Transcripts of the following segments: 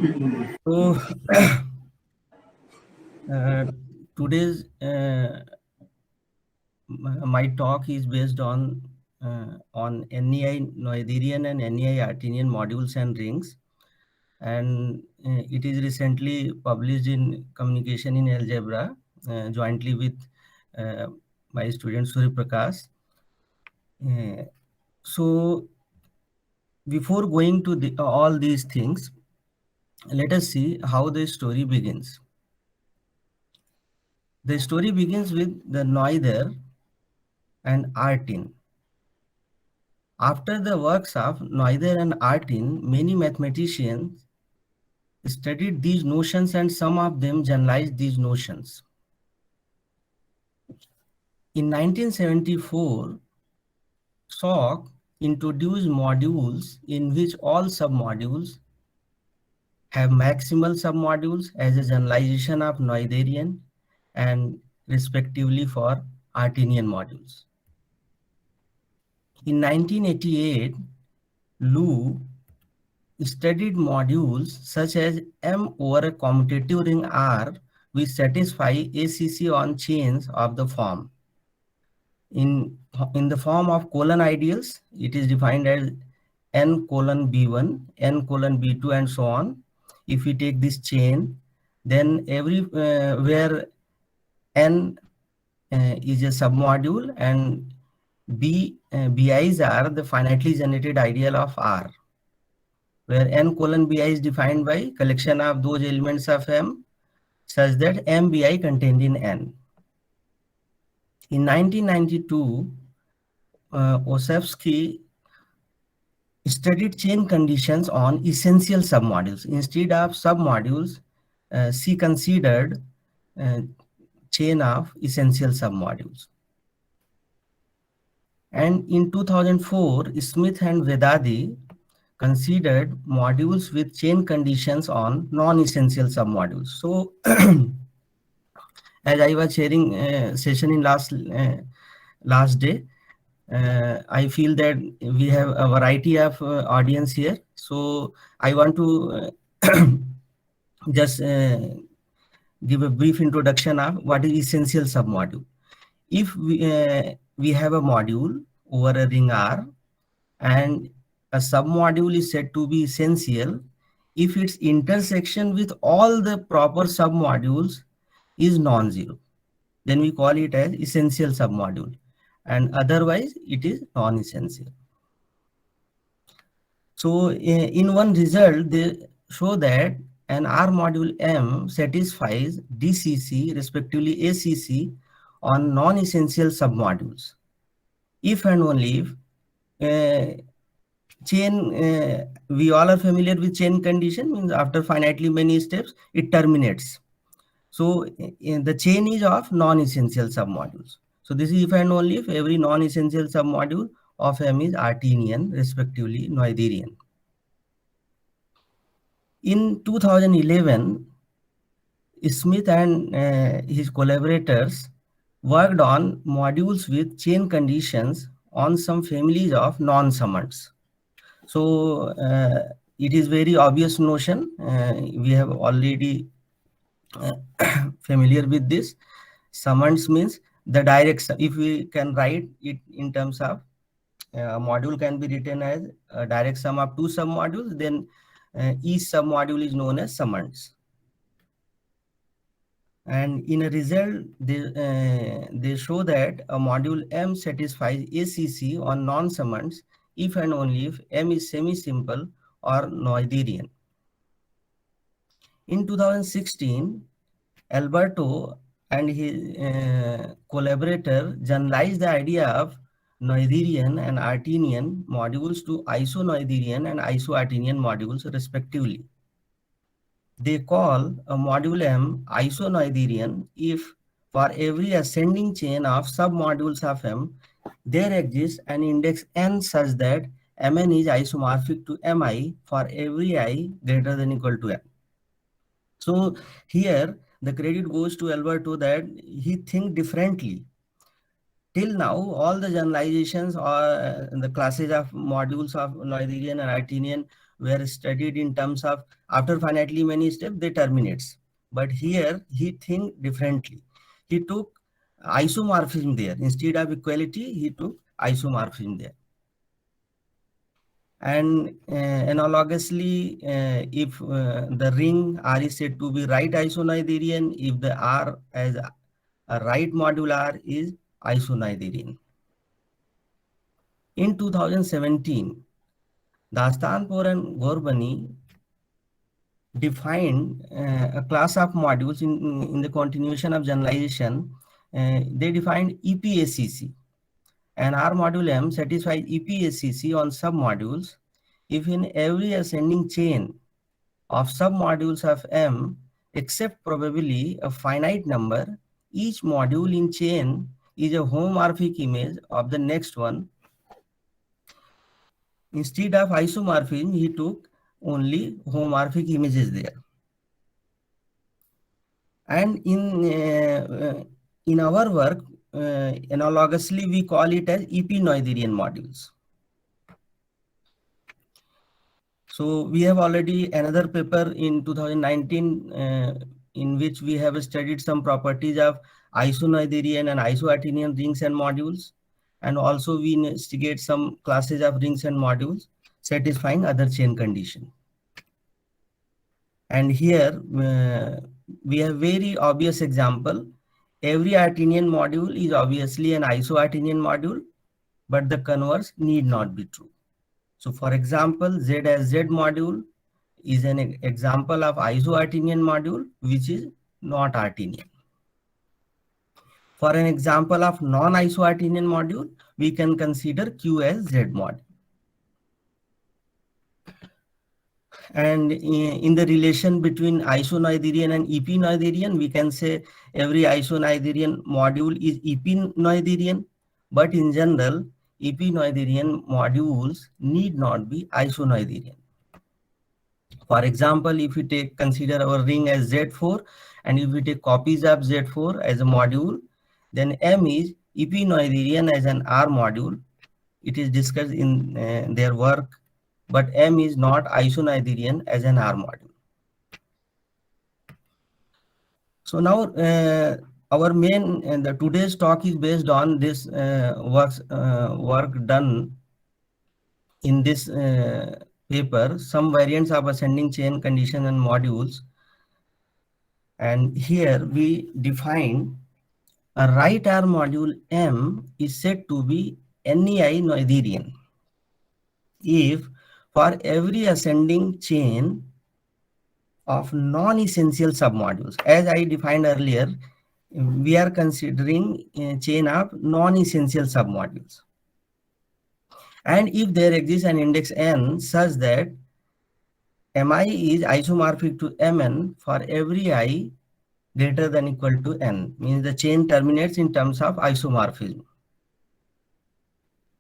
So today's my talk is based on NEI Noetherian and NEI Artinian modules and rings, and it is recently published in Communication in Algebra jointly with uh, my student Surya Prakash. So before going to all these things, let us see how the story begins. The story begins with the Noether and Artin. After the works of Noether and Artin, many mathematicians studied these notions and some of them generalized these notions. In 1974, Schoch introduced modules in which all submodules have maximal submodules as a generalization of Noetherian and respectively for Artinian modules. In 1988, Lou studied modules such as M over a commutative ring R which satisfy ACC on chains of the form. In the form of colon ideals, it is defined as n colon b1, n colon b2, and so on. If we take this chain, then where n is a submodule and BIs are the finitely generated ideal of R, where n colon bi is defined by collection of those elements of M such that MBI contained in N. In 1992, Osefsky studied chain conditions on essential submodules. Instead of submodules, she considered chain of essential submodules. And in 2004, Smith and Vedadi considered modules with chain conditions on non-essential submodules. So as I was sharing session in last day, I feel that we have a variety of audience here. So I want to just give a brief introduction of what is essential submodule. If we have a module over a ring R and a submodule is said to be essential if its intersection with all the proper submodules is non-zero, then we call it as essential submodule, and otherwise it is non-essential. So in one result, they show that an R module M satisfies DCC, respectively ACC, on non-essential submodules. If and only if we all are familiar with chain condition, means after finitely many steps, it terminates. So the chain is of non-essential submodules. So this is if and only if every non-essential submodule of M is Artinian, respectively Noetherian. In 2011, Smith and his collaborators worked on modules with chain conditions on some families of non-summands. So it is very obvious notion. We have already familiar with this. Summands means the direct sum. If we can write it in terms of module can be written as a direct sum of two submodules, then each submodule is known as summands. And in a result, they show that a module M satisfies ACC on non-summands if and only if M is semi-simple or Noetherian. In 2016, Alberto and his collaborator generalized the idea of Noetherian and Artinian modules to iso-Noetherian and iso-Artinian modules respectively. They call a module M iso-Noetherian if for every ascending chain of submodules of M, there exists an index n such that Mn is isomorphic to Mi for every I greater than equal to n. So here the credit goes to Alberto that he think differently. Till now, all the generalizations or the classes of modules of Noetherian and Artinian were studied in terms of after finitely many steps, they terminates. But here he think differently. He took isomorphism there. Instead of equality, he took isomorphism there. And analogously, if the ring R is said to be right isonoetherian, if the R as a right module R is isonoetherian. In 2017, Dastanpur and Gorbani defined a class of modules in the continuation of generalization. They defined EPACC, and R module M satisfies EPACC on submodules if in every ascending chain of submodules of M, except probably a finite number, each module in chain is a homomorphic image of the next one. Instead of isomorphism, he took only homomorphic images there. And in our work, analogously, we call it as EP-Noetherian modules. So we have already another paper in 2019 in which we have studied some properties of isonoetherian and isoartinian rings and modules. And also we investigate some classes of rings and modules satisfying other chain condition. And here we have very obvious example. Every Artinian module is obviously an isoartinian module, but the converse need not be true. So for example, Z as Z module is an example of isoartinian module, which is not Artinian. For an example of non-isoartinian module, we can consider Q as Z module. And in the relation between isonoetherian and EP-Noetherian, we can say every isonoetherian module is EP-Noetherian, but in general, EP-Noetherian modules need not be isonoetherian. For example, if we consider our ring as Z4, and if we take copies of Z4 as a module, then M is EP-Noetherian as an R module. It is discussed in their work, but M is not isonoetherian as an R module. So now our main the today's talk is based on this work done in this paper, some variants of ascending chain condition and modules. And here we define a right R module M is said to be NEI Noetherian if for every ascending chain of non-essential submodules. As I defined earlier, we are considering a chain of non-essential submodules. And if there exists an index n such that Mi is isomorphic to Mn for every i greater than equal to n, means the chain terminates in terms of isomorphism.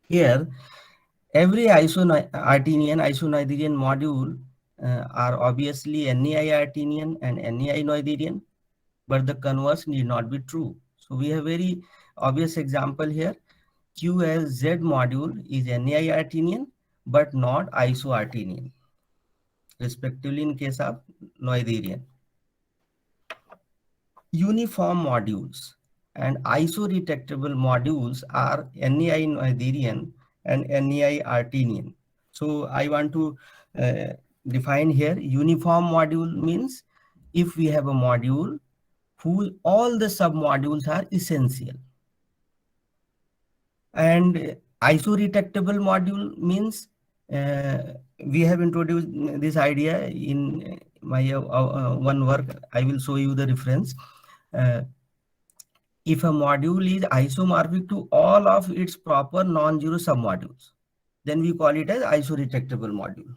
Here, every Artinian isonoetherian module are obviously NEI Artinian and NEI Noetherian, but the converse need not be true. So we have very obvious example here. Q as Z module is NEI Artinian, but not isoartinian, respectively in case of Noetherian. Uniform modules and isoretractable modules are NEI Noetherian and NEI Artinian. So I want to define here uniform module means if we have a module whose all the submodules are essential. And isoretractable module means we have introduced this idea in my one work. I will show you the reference. If a module is isomorphic to all of its proper non-zero submodules, then we call it as isoretractable module.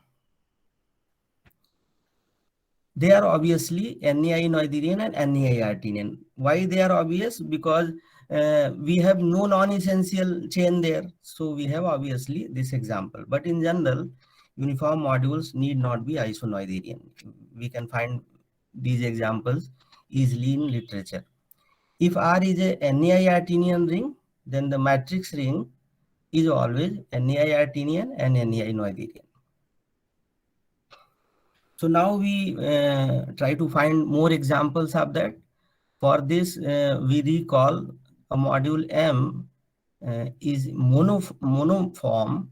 They are obviously NEI Noetherian and NEI Artinian. Why they are obvious? Because we have no non-essential chain there. So we have obviously this example. But in general, uniform modules need not be isonoetherian. We can find these examples easily in literature. If R is a NEI Artinian ring, then the matrix ring is always NEI Artinian and NEI Noetherian. So now we try to find more examples of that. For this, we recall a module M is monoform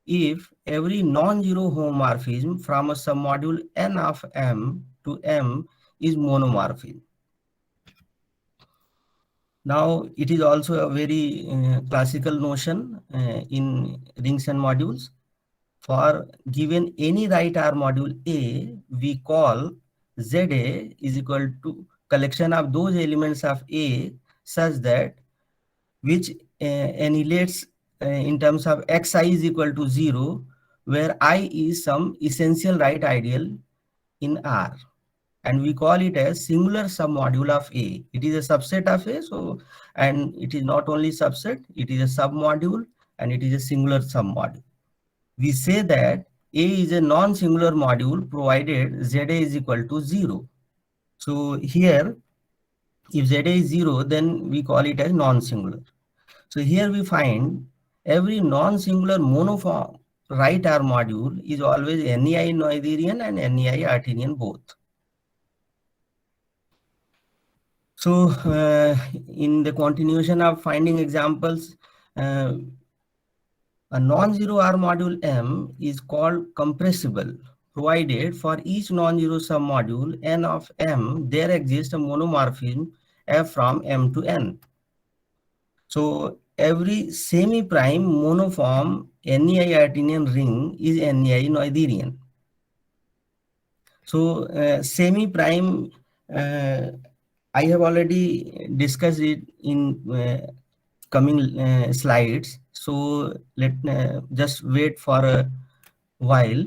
if every non-zero homomorphism from a submodule N of M to M is monomorphism. Now, it is also a very classical notion in rings and modules. For given any right R module A, we call ZA is equal to collection of those elements of A such that which annihilates in terms of xi is equal to 0, where I is some essential right ideal in R. And we call it as singular submodule of A. It is a subset of A, so, and it is not only subset, it is a submodule and it is a singular submodule. We say that A is a non-singular module provided ZA is equal to 0. So here, if ZA is 0, then we call it as non-singular. So here we find every non-singular monoform right R module is always NEI Noetherian and NEI Artinian both. So in the continuation of finding examples, a non-zero R module M is called compressible, provided for each non-zero submodule N of M, there exists a monomorphism F from M to N. So every semi-prime monoform NEI Artinian ring is NEI Noetherian. So semi-prime, I have already discussed it in coming slides. So let just wait for a while.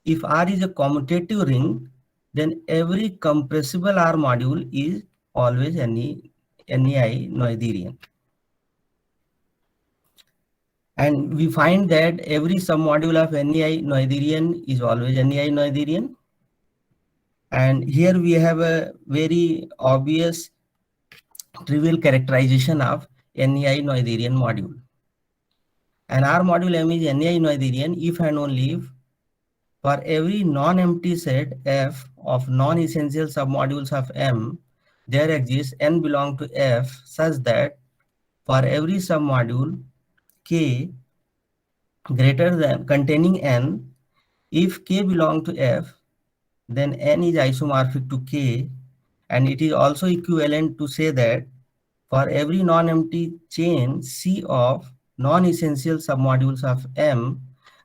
If R is a commutative ring, then every compressible R module is always NEI Noetherian. And we find that every submodule of NEI Noetherian is always NEI Noetherian. And here we have a very obvious trivial characterization of NEI Noetherian module. And R module M is NEI Noetherian if and only if for every non-empty set F of non-essential submodules of M, there exists N belong to F such that for every submodule K greater than containing N, if K belong to F, then N is isomorphic to K, and it is also equivalent to say that for every non-empty chain C of non-essential submodules of M,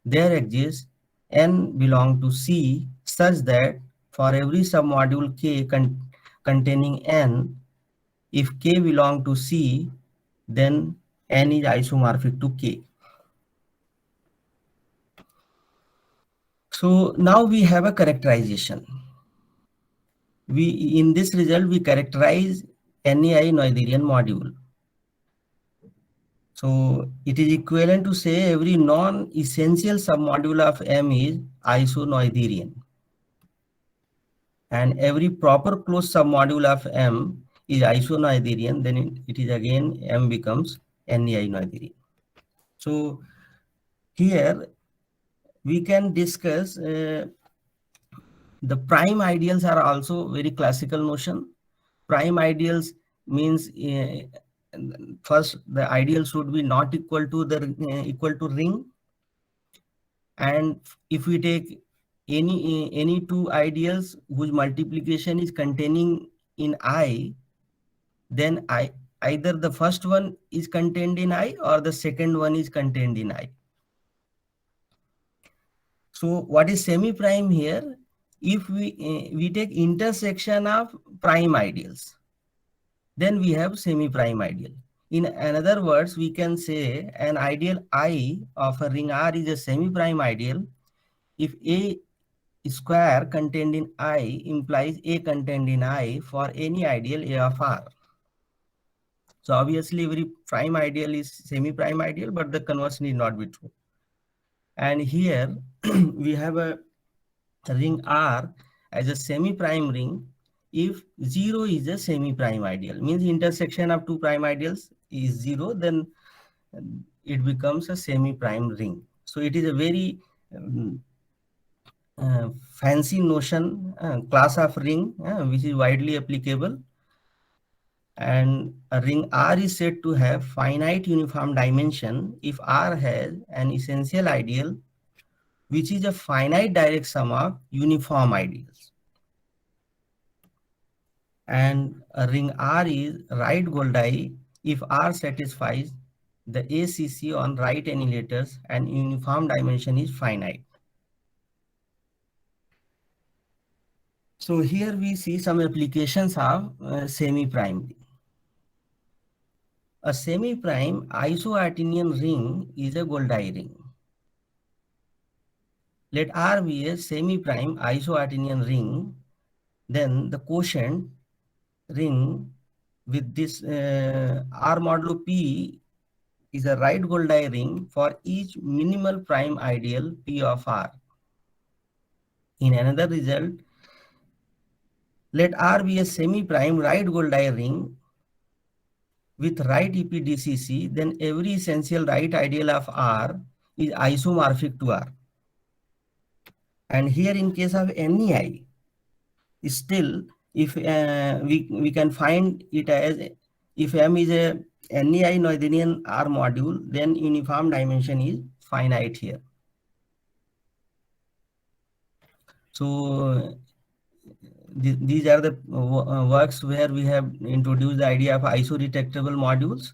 there exists N belong to C such that for every submodule K containing N, if K belong to C, then N is isomorphic to K. So now we have a characterization. In this result, we characterize NEI Noetherian module. So it is equivalent to say every non-essential submodule of M is isonoetherian. And every proper closed submodule of M is isonoetherian, then it is again M becomes NEI noetherian. So here we can discuss the prime ideals are also very classical notion. Prime ideals means first the ideal should be not equal to the equal to ring, and if we take any two ideals whose multiplication is containing in I, then either the first one is contained in I or the second one is contained in I. So what is semi-prime here? If we take intersection of prime ideals, then we have semi-prime ideal. In other words, we can say an ideal I of a ring R is a semi-prime ideal if A square contained in I implies A contained in I for any ideal A of R. So obviously every prime ideal is semi-prime ideal, but the converse need not be true. And here we have a ring R as a semi-prime ring if 0 is a semi-prime ideal, means intersection of two prime ideals is 0, then it becomes a semi-prime ring. So it is a very fancy notion, class of ring, which is widely applicable. And a ring R is said to have finite uniform dimension if R has an essential ideal, which is a finite direct sum of uniform ideals. And a ring R is right Goldie if R satisfies the ACC on right annihilators and uniform dimension is finite. So here we see some applications of semi-prime. A semi-prime isoartinian ring is a Goldie ring. Let R be a semi-prime isoartinian ring, then the quotient ring with this R modulo P is a right Goldie ring for each minimal prime ideal P of R. In another result, let R be a semi-prime right Goldie ring with right EPDCC, then every essential right ideal of R is isomorphic to R. And here in case of NEI, still if we can find it as if M is a NEI Noetherian R module, then uniform dimension is finite here. So these are the works where we have introduced the idea of isoretractable modules,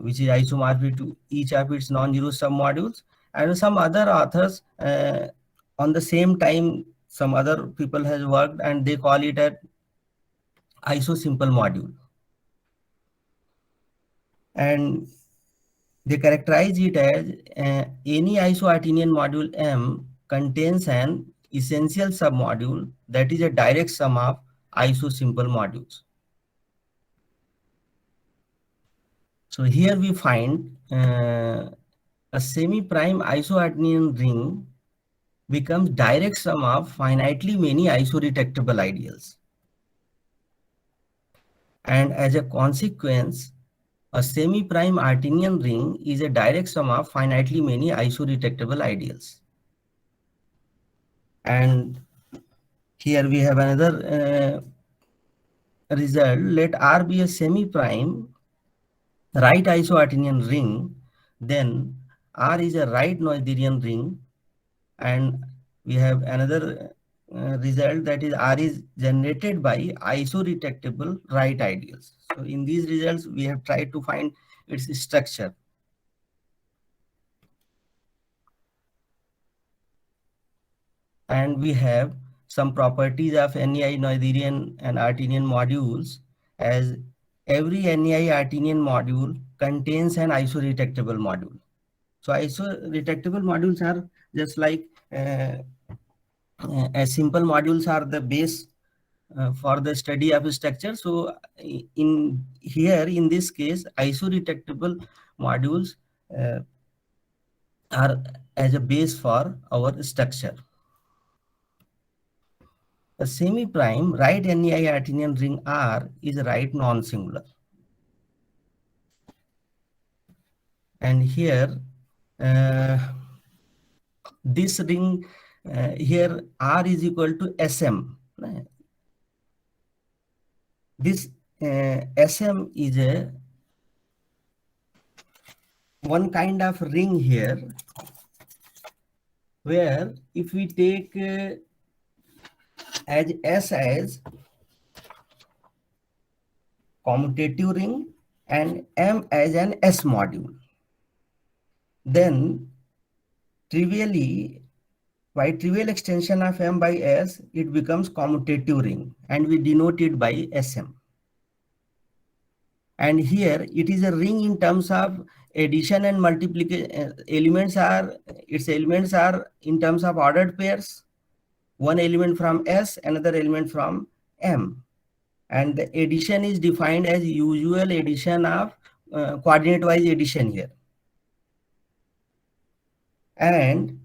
which is isomorphic to each of its non-zero submodules. And some other authors on the same time, some other people has worked and they call it a isosimple module. And they characterize it as any isoartinian module M contains an essential submodule that is a direct sum of isosimple modules. So here we find a semi-prime isoartinian ring becomes direct sum of finitely many isoretractable ideals. And as a consequence, a semi-prime Artinian ring is a direct sum of finitely many isoretractable ideals. And here we have another result. Let R be a semi-prime right isoartinian ring, then R is a right Noetherian ring, and we have another result, that is R is generated by isoretractable right ideals. So in these results, we have tried to find its structure. And we have some properties of NEI Noetherian and Artinian modules, as every NEI Artinian module contains an isoretractable module. So isoretractable modules are just like as simple modules are the base for the study of structure. So in here, in this case, isoretractable modules are as a base for our structure. A semi-prime right NEI Artinian ring R is right non-singular. And here, this ring, here R is equal to SM. This SM is a one kind of ring here, where if we take as S as commutative ring and M as an S module, then trivially, by trivial extension of M by S, it becomes commutative ring and we denote it by SM. And here it is a ring in terms of addition and multiplication. Its elements are in terms of ordered pairs. One element from S, another element from M. And the addition is defined as usual addition of coordinate-wise addition here. And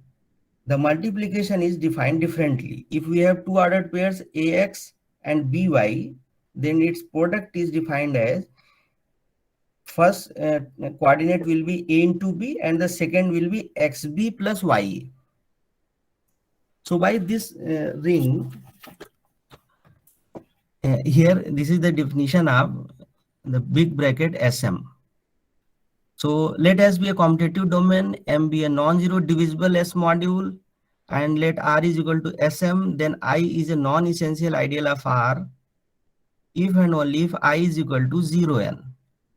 the multiplication is defined differently. If we have two ordered pairs AX and BY, then its product is defined as first coordinate will be A into B and the second will be XB plus YA. So by this ring, here this is the definition of the big bracket SM. So let S be a commutative domain, M be a non-zero divisible S module, and let R is equal to SM, then I is a non-essential ideal of R if and only if I is equal to 0n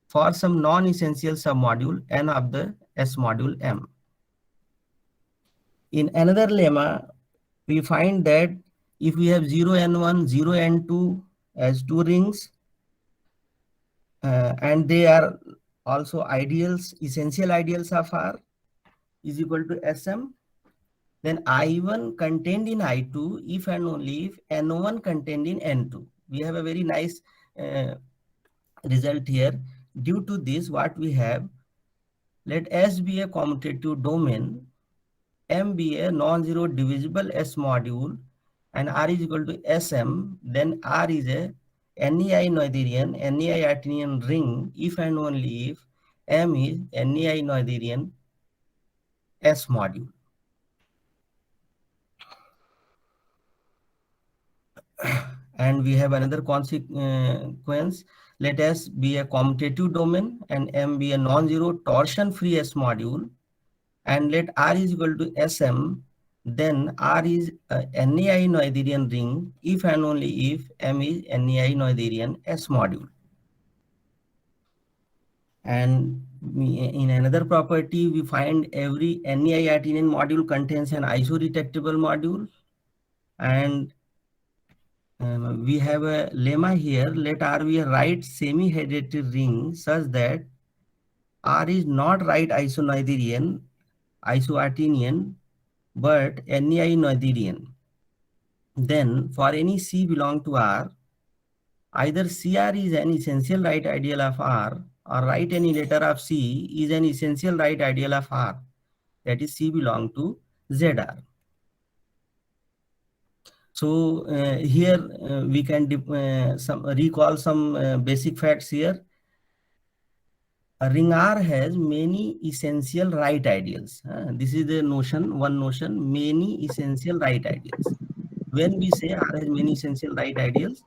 for some non-essential submodule n of the S module M. In another lemma, we find that if we have 0n1, 0n2 as two rings, and they are also ideals, essential ideals of R is equal to SM, then I1 contained in I2 if and only if N1 contained in N2. We have a very nice result here. Due to this, what we have, let S be a commutative domain, M be a non-zero divisible S module, and R is equal to SM, then R is a NEI Noetherian, NEI Artinian ring if and only if M is NEI Noetherian S module. And we have another consequence. Let S be a commutative domain and M be a non-zero torsion-free S module, and let R is equal to SM, then R is a NEI Noetherian ring if and only if M is NEI Noetherian S module. And in another property, we find every NEI Artinian module contains an isoretractable module, and we have a lemma here. Let R be a right semi-hydrated ring such that R is not right isonoetherian, isoartinian, but NEI noetherian. Then for any C belong to R, either CR is an essential right ideal of R, or write any letter of C is an essential right ideal of R. That is C belong to ZR. So here we can recall some basic facts here. A ring R has many essential right ideals. This is the notion, one notion, many essential right ideals. When we say R has many essential right ideals,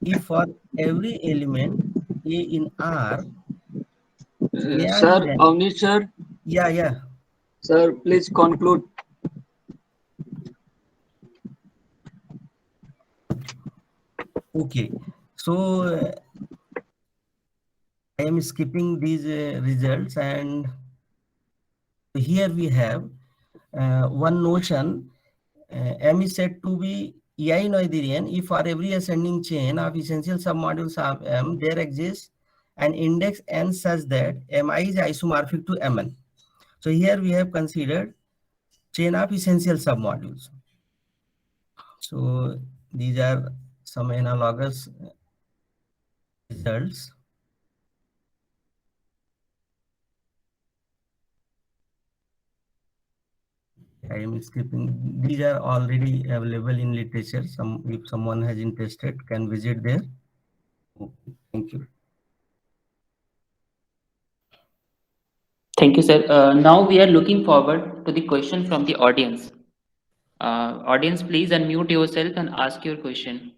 if for every element A in R, AR is Sir, an, Avnish sir, yeah. sir, please conclude. Okay. So I am skipping these results, and here we have one notion. M is said to be EI Noetherian if for every ascending chain of essential submodules of M, there exists an index N such that Mi is isomorphic to Mn. So here we have considered chain of essential submodules. So these are some analogous results. I am skipping. These are already available in literature. If someone has interested, can visit there. Okay, thank you. Thank you, sir. Now we are looking forward to the question from the audience. Audience, please unmute yourself and ask your question.